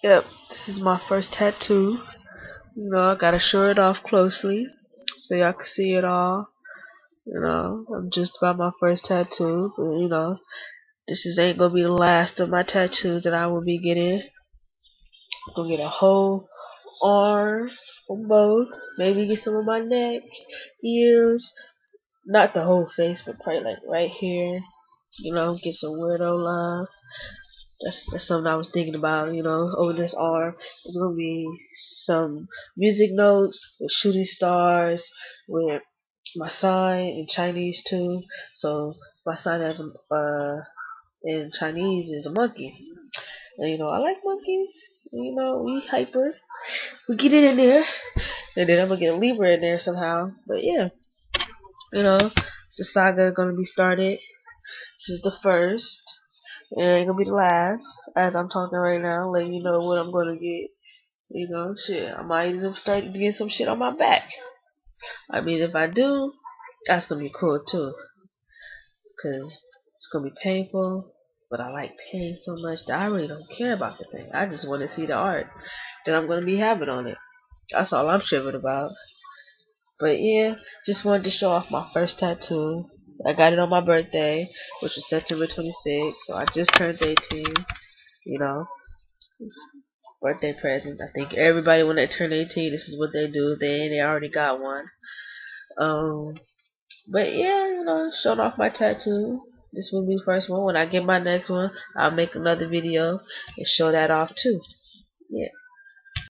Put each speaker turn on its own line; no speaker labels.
Yep, this is my first tattoo. I gotta show it off closely so y'all can see it all. I'm just about my first tattoo, but ain't gonna be the last of my tattoos that I will be getting. I'm gonna get a whole arm on both, maybe get some on my neck, ears, not the whole face, but probably like right here. Get some weirdo love. That's something I was thinking about. Over this arm, it's gonna be some music notes with shooting stars, with my sign in Chinese too. So my sign as in Chinese is a monkey. And I like monkeys. We hyper. We get it in there, and then I'm gonna get a Libra in there somehow. But yeah, the saga is gonna be started. This is the first. It ain't gonna be the last. As I'm talking right now, letting you know what I'm gonna get. Shit. I might even start to get some shit on my back. I mean, if I do, that's gonna be cool too. Cause it's gonna be painful. But I like pain so much that I really don't care about the pain. I just want to see the art that I'm gonna be having on it. That's all I'm tripping about. But yeah, just wanted to show off my first tattoo. I got it on my birthday, which was September 26th. So I just turned 18. You know, birthday present. I think everybody when they turn 18, this is what they do. They already got one. Um, but yeah, showing off my tattoo. This will be the first one. When I get my next one, I'll make another video and show that off too. Yeah.